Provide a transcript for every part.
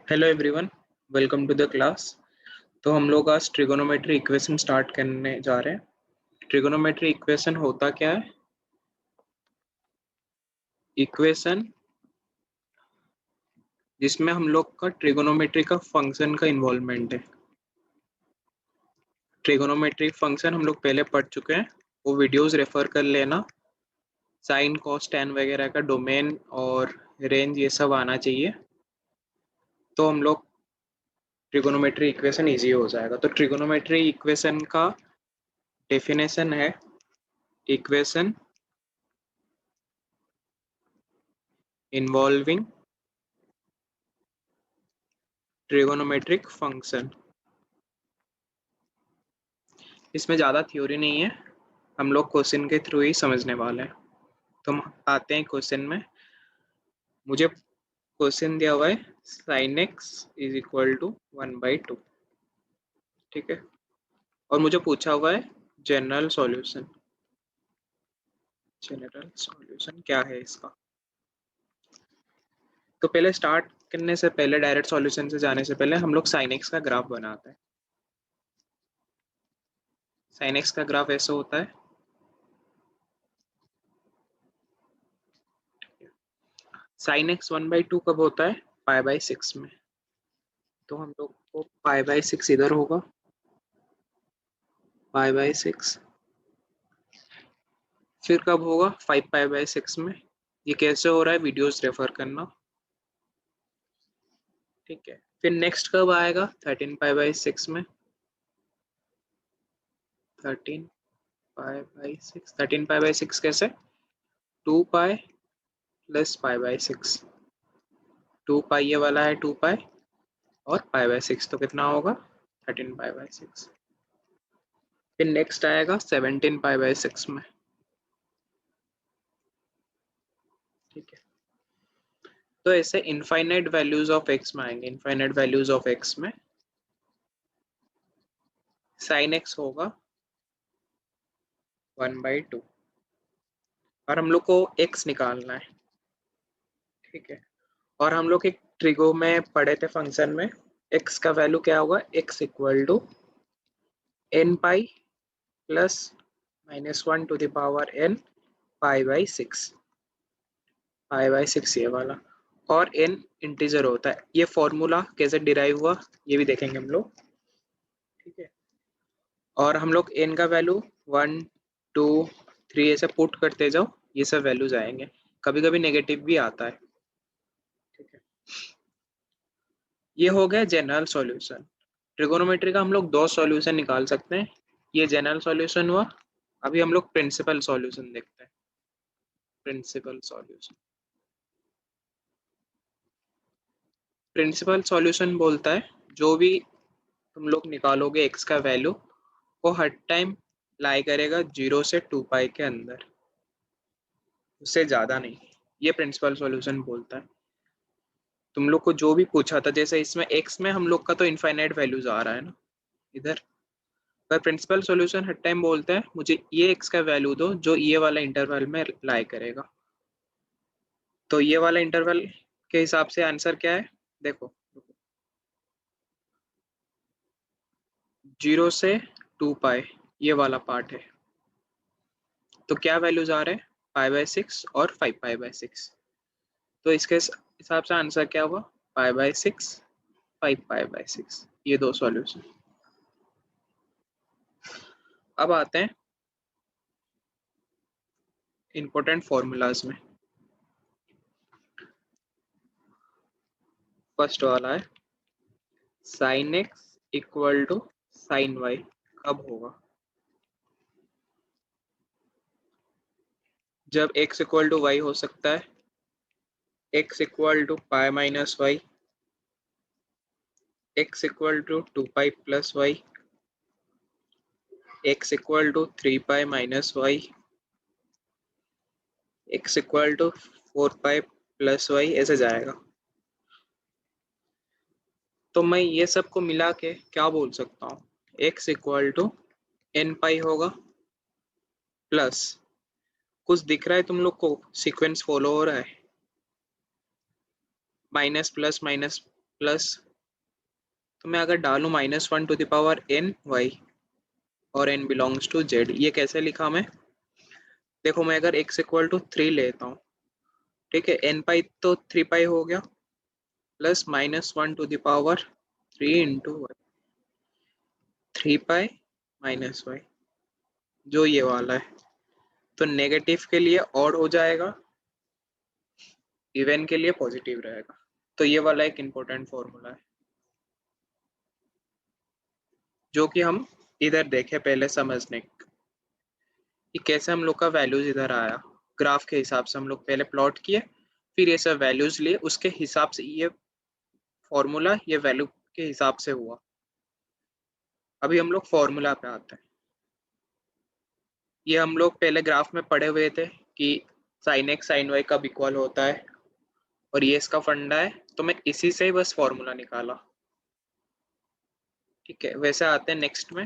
Hello everyone, welcome to the class. तो हम लोग आज ट्रिगोनोमेट्री इक्वेशन स्टार्ट करने जा रहे हैं। ट्रिगोनोमेट्री इक्वेशन होता क्या है? इक्वेशन जिसमें हम लोग का ट्रिगोनोमेट्री का फंक्शन का इन्वॉल्वमेंट है। ट्रिगोनोमेट्री फंक्शन हम लोग पहले पढ़ चुके हैं, वो वीडियोस रेफर कर लेना। साइन कॉस टैन वगैरह का डोमेन और रेंज ये सब आना चाहिए, तो हम लोग ट्रिगोनोमेट्री इक्वेशन इजी हो जाएगा। तो ट्रिगोनोमेट्री इक्वेशन का डेफिनेशन है इक्वेशन इन्वॉल्विंग ट्रिगोनोमेट्रिक फंक्शन। इसमें ज़्यादा थ्योरी नहीं है, हम लोग क्वेश्चन के थ्रू ही समझने वाले हैं। तो हम आते हैं क्वेश्चन में। मुझे क्वेश्चन दिया हुआ है sin x is equal to 1/2, ठीक है। और मुझे पूछा हुआ है जनरल सॉल्यूशन। जनरल सॉल्यूशन क्या है इसका? तो पहले स्टार्ट करने से पहले, डायरेक्ट सॉल्यूशन से जाने से पहले हम लोग sin x का ग्राफ बनाते हैं। sin x का ग्राफ ऐसा होता है, sin x 1/2 कब होता है? π/6 में। तो हम लोग को π/6 इधर होगा, π/6। फिर कब होगा? 5π/6 में। ये कैसे हो रहा है, वीडियोस रेफर करना, ठीक है। फिर नेक्स्ट कब आएगा? 13π/6 में। 13π/6, 13π/6 कैसे? 2π प्लस π/6। 2π ये वाला है, 2π और π/6, तो कितना होगा? 13π/6। फिर नेक्स्ट आएगा 17π/6 में, ठीक है। तो ऐसे इनफाइनाइट वैल्यूज ऑफ एक्स में आएंगे। इनफाइनाइट वैल्यूज ऑफ एक्स में साइन एक्स होगा 1/2 और हम लोग को एक्स निकालना है, ठीक है। और हम लोग एक ट्रिगो में पढ़े थे फंक्शन में, एक्स का वैल्यू क्या होगा? X equal to n pi plus -1 to the power n π/6। π/6 ये वाला, और एन इंटीजर होता है। ये फॉर्मूला कैसे डिराइव हुआ ये भी देखेंगे हम लोग, ठीक है। और हम लोग एन का वैल्यू 1 2 3 ऐसे पुट करते जाओ, ये सब वैल्यूज आएंगे। कभी कभी नेगेटिव भी आता है, ठीक है। ये हो गया जनरल सॉल्यूशन। ट्रिगोनोमेट्री का हम लोग दो सॉल्यूशन निकाल सकते हैं। ये जनरल सॉल्यूशन हुआ। अभी हम लोग प्रिंसिपल सॉल्यूशन देखते हैं। प्रिंसिपल सॉल्यूशन, प्रिंसिपल सॉल्यूशन बोलता है जो भी तुम लोग निकालोगे एक्स का वैल्यू, वो हर टाइम लाई करेगा 0 से 2π के अंदर, उससे ज़्यादा नहीं। ये प्रिंसिपल सॉल्यूशन बोलता है। तुम लोग को जो भी पूछा था, जैसे इसमें एक्स में हम लोग का तो इनफाइनाइट वैल्यूज आ रहा है ना इधर, पर प्रिंसिपल सॉल्यूशन हर टाइम बोलता है मुझे ये एक्स का वैल्यू दो जो ये वाला इंटरवल में लाई करेगा। तो ये वाला इंटरवल के हिसाब से आंसर क्या है? देखो, 0 से 2π ये वाला पार्ट है। तो क्या वैल्यूज आ रहे हैं? π/6 और 5π/6। तो इसके हिसाब से आंसर क्या हुआ? π/6 5π/6, ये दो सॉल्यूशन। अब आते हैं इंपॉर्टेंट फॉर्मूलाज में। फर्स्ट वाला है sin x equal to sin y कब होगा? जब x इक्वल टू y हो सकता है, x equal to π-y, x equal to 2π plus y, x equal to 3π-y, x equal to 4π plus y, ऐसे जाएगा। तो मैं ये सब को मिला के क्या बोल सकता हूँ? x इक्वल टू एन पाई होगा, प्लस कुछ दिख रहा है तुम लोग को? सीक्वेंस फॉलो हो रहा है? माइनस प्लस माइनस प्लस, तो मैं अगर डालूँ -1 to the power n y और n बिलोंग्स टू z, ये कैसे लिखा मैं? देखो मैं अगर x इक्वल टू 3 लेता हूँ, ठीक है, n पाई तो 3 पाई हो गया, plus -1 to the power 3 into y, 3 pi minus y, जो ये वाला है। तो नेगेटिव के लिए ऑड हो जाएगा, इवन के लिए पॉजिटिव रहेगा। तो ये वाला एक इम्पोर्टेंट फॉर्मूला है जो कि हम इधर देखे पहले समझने कि कैसे हम लोग का वैल्यूज इधर आया। ग्राफ के हिसाब से हम लोग पहले प्लॉट किए, फिर ये सब वैल्यूज लिए, उसके हिसाब से ये फॉर्मूला ये वैल्यू के हिसाब से हुआ। अभी हम लोग फॉर्मूला पे आते हैं। ये हम लोग पहले ग्राफ में पढ़े हुए थे कि साइन एक्स साइन वाई कब इक्वल होता है, और ये इसका फंडा है, तो मैं इसी से ही बस फॉर्मूला निकाला। ठीक है, वैसे आते हैं नेक्स्ट में।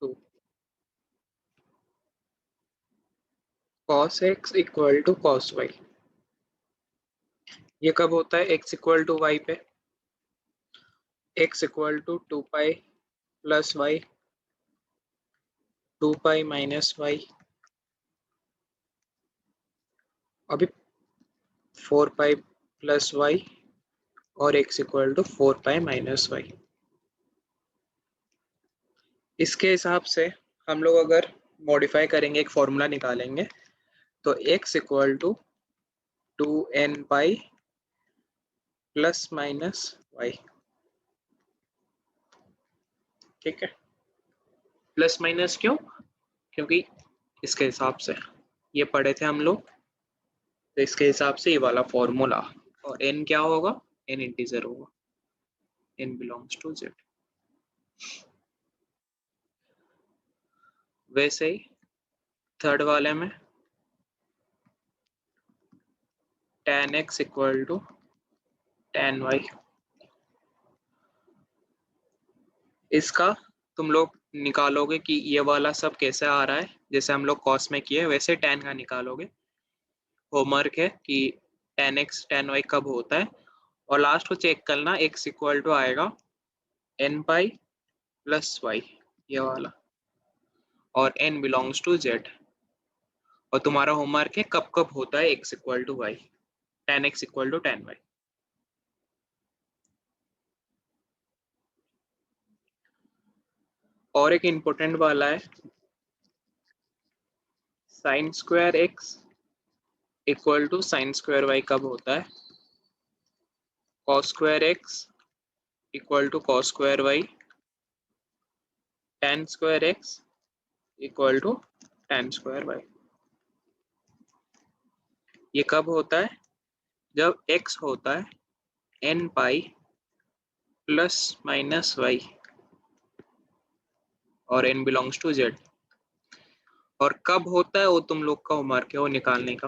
तो cos x equal to cos y, ये कब होता है? x इक्वल टू वाई पे, x equal to 2 pi plus y, 2 pi minus y, अभी 4 पाई प्लस वाई, और x equal to 4 pi minus y. इसके हिसाब से हम लोग अगर मॉडिफाई करेंगे, एक फॉर्मूला निकालेंगे, तो x equal to 2n pi plus minus y. ठीक है, प्लस माइनस क्यों? क्योंकि इसके हिसाब से ये पढ़े थे हम लोग, तो इसके हिसाब से ये वाला फॉर्मूला। और n क्या होगा? n इंटीजर होगा, n बिलोंग्स टू z। वैसे ही थर्ड वाले में tan x equal to tan y, इसका तुम लोग निकालोगे कि ये वाला सब कैसे आ रहा है, जैसे हम लोग कॉस में किए वैसे tan का निकालोगे। होमवर्क है कि tan x tan y कब होता है, और लास्ट को चेक करना, x इक्वल टू आएगा n पाई प्लस वाई, ये वाला, और n बिलोंग्स टू z। और तुम्हारा होमवर्क है कब कब होता है x equal to y, tan x equal to tan y। और एक इम्पोर्टेंट वाला है, sine square x equal to sine square y कब होता है? cos square x equal to cos square y, tan square x equal to tan square y। ये कब होता है? जब x होता है n pi plus minus y, और n बिलोंग्स टू z। और कब होता है वो तुम लोग का होमवर्क है वो निकालने का,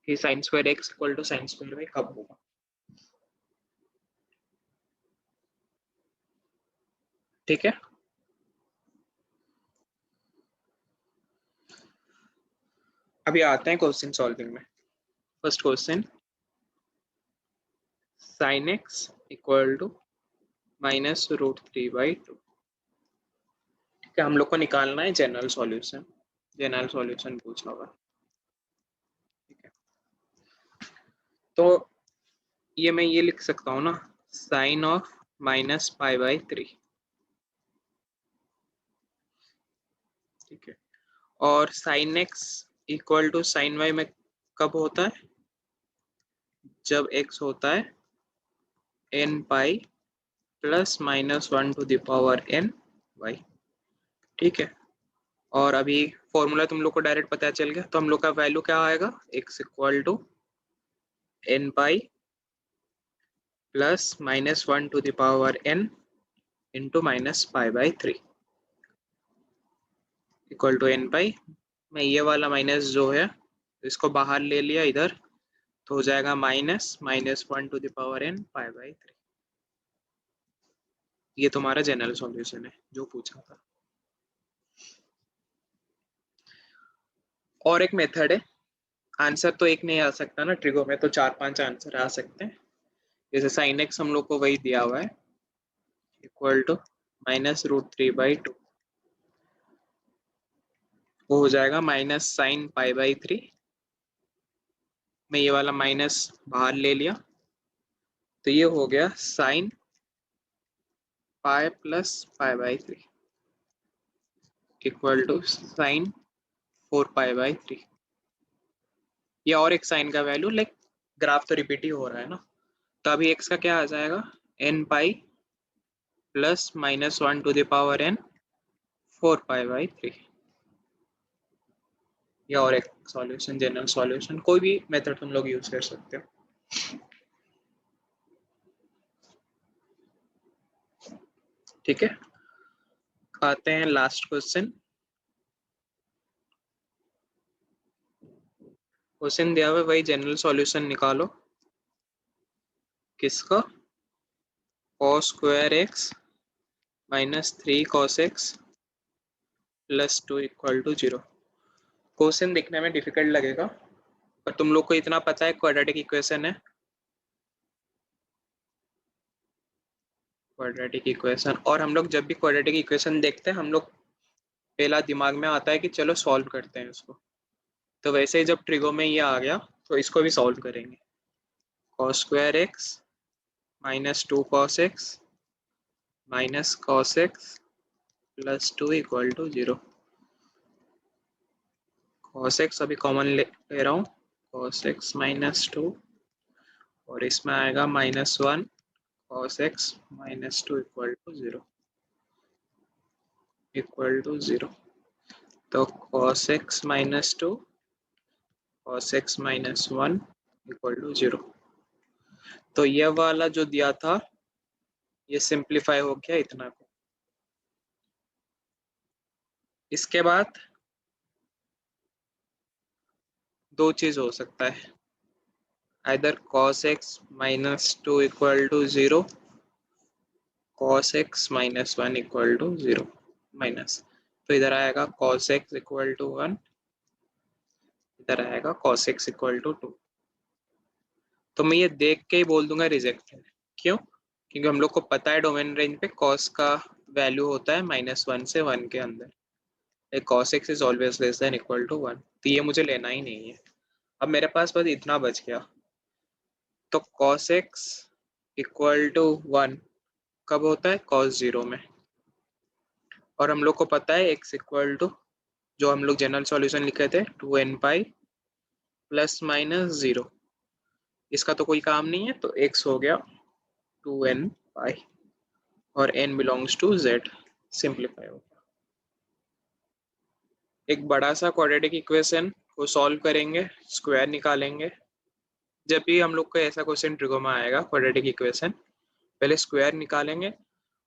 कि sine square x equal to sine square y कब होगा। ठीक है, अभी आते हैं क्वेश्चन सॉल्विंग में। First question, sine x equal to -√3/2। ठीक है, हम लोग को निकालना है जनरल सॉल्यूशन। जनरल सॉल्यूशन पूछा होगा। ठीक है, तो ये मैं ये लिख सकता हूँ ना, साइन ऑफ -π/3। ठीक है, और sine x equal to sine y में कब होता है? जब x होता है n pi plus -1 to the power n y. ठीक है, और अभी फॉर्मूला तुम लोग को डायरेक्ट पता चल गया, तो हम लोग का वैल्यू क्या आएगा? x equal to n pi plus -1 to the power n into -π/3 equal to n pi. मैं ये वाला माइनस जो है इसको बाहर ले लिया इधर, तो हो जाएगा -1 टू द पावर n π/3। ये तुम्हारा जनरल सॉल्यूशन है जो पूछा था। और एक मेथड है, आंसर तो एक नहीं आ सकता ना, ट्रिगो में तो 4-5 आंसर आ सकते हैं। जैसे साइन एक्स हम लोग को वही दिया हुआ है, इक्वल टू -√3/2, वो हो जाएगा -sin π/3। मैं ये वाला माइनस बाहर ले लिया, तो ये हो गया sin π + π/3 इक्वल टू sin 4π/3। ये और एक साइन का वैल्यू, लाइक ग्राफ तो रिपीट ही हो रहा है ना, तो अभी एक्स का क्या आ जाएगा, n π + -1n 4π/3। या और एक सॉल्यूशन, जनरल सॉल्यूशन, कोई भी मेथड तुम लोग यूज कर सकते हो। ठीक है, आते हैं लास्ट क्वेश्चन। क्वेश्चन दिया हुआ है, वही जनरल सॉल्यूशन निकालो। किसका, cos² x -3 cos x + 2 = 0। Question दिखने में डिफिकल्ट लगेगा, पर तुम लोग को इतना पता है क्वाड्रेटिक इक्वेशन है, क्वाड्रेटिक इक्वेशन। और हम लोग जब भी क्वाड्रेटिक इक्वेशन देखते हैं, हम लोग पहला दिमाग में आता है कि चलो सॉल्व करते हैं उसको। तो वैसे ही जब ट्रिगो में ये आ गया, तो इसको भी सॉल्व करेंगे। cos² x -2 cos x -cos x + 2 = 0। cos x अभी कॉमन ले रहा हूँ, cos x -2, और इसमें आएगा -1 cos x -2 = 0, तो cos x -2 cos x -1 = 0। तो ये वाला जो दिया था, ये सिंप्लीफाई हो गया इतना को। इसके बाद दो चीज हो सकता है, either cos x -2 = 0, cos x -1 = 0 minus, तो इधर आएगा cos x = 1, इधर आएगा cos x = 2। तो मैं ये देख के ही बोल दूंगा रिजेक्ट है। क्यों? क्योंकि हम लोग को पता है डोमेन रेंज पे cos का वैल्यू होता है -1 से 1 के अंदर। cos x is always less than equal to 1, तो ये मुझे लेना ही नहीं है। अब मेरे पास बस इतना बच गया, तो cos x = 1 कब होता है, cos 0 में। और हम लोग को पता है x = जो हम लोग जनरल सॉल्यूशन लिखे थे 2n π ±0, इसका तो कोई काम नहीं है, तो x हो गया 2n π और n belongs to z, simplify हो गया। एक बड़ा सा क्वाड्रेटिक इक्वेशन को सॉल्व करेंगे, स्क्वायर निकालेंगे। जब भी हम लोग को ऐसा क्वेश्चन ट्रिगो में आएगा क्वाड्रेटिक इक्वेशन, पहले स्क्वायर निकालेंगे,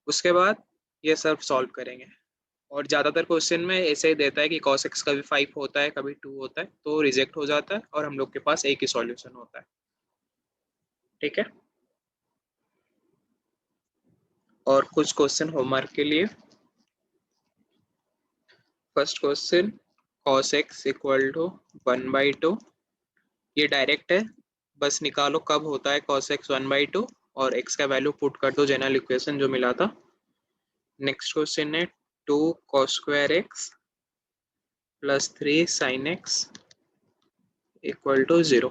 उसके बाद ये सब सॉल्व करेंगे। और ज़्यादातर क्वेश्चन में ऐसे ही देता है कि cos x कभी 5 होता है, कभी 2 होता है, तो रिजेक्ट हो जाता है और हम लोग के पास एक ही सॉल्यूशन होता है। ठीक है, और कुछ क्वेश्चन होमवर्क के लिए। फर्स्ट क्वेश्चन, cos x = 1/2, ये डायरेक्ट है, बस निकालो कब होता है cos x 1/2 और x का वैल्यू पुट कर दो जनरल इक्वेशन जो मिला था। नेक्स्ट क्वेश्चन है 2 cos² x + 3 sin x = 0।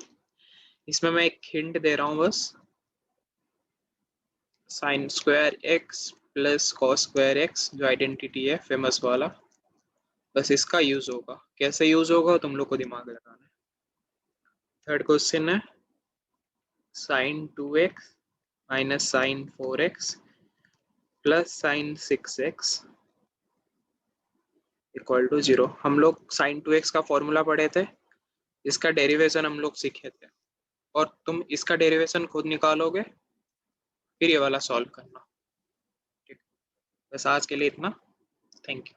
इसमें मैं एक हिंट दे रहा हूँ बस, sin² x + cos² x जो आइडेंटिटी है फेमस वाला, बस इसका यूज होगा। कैसे यूज होगा तुम लोग को दिमाग लगाना है। थर्ड क्वेश्चन है sin 2x - sin 4x + sin 6x = 0। हम लोग sin 2x का फॉर्मूला पढ़े थे, इसका डेरिवेशन हम लोग सीखे थे, और तुम इसका डेरिवेशन खुद निकालोगे, फिर ये वाला सॉल्व करना। ठीक, बस आज के लिए इतना। Thank you.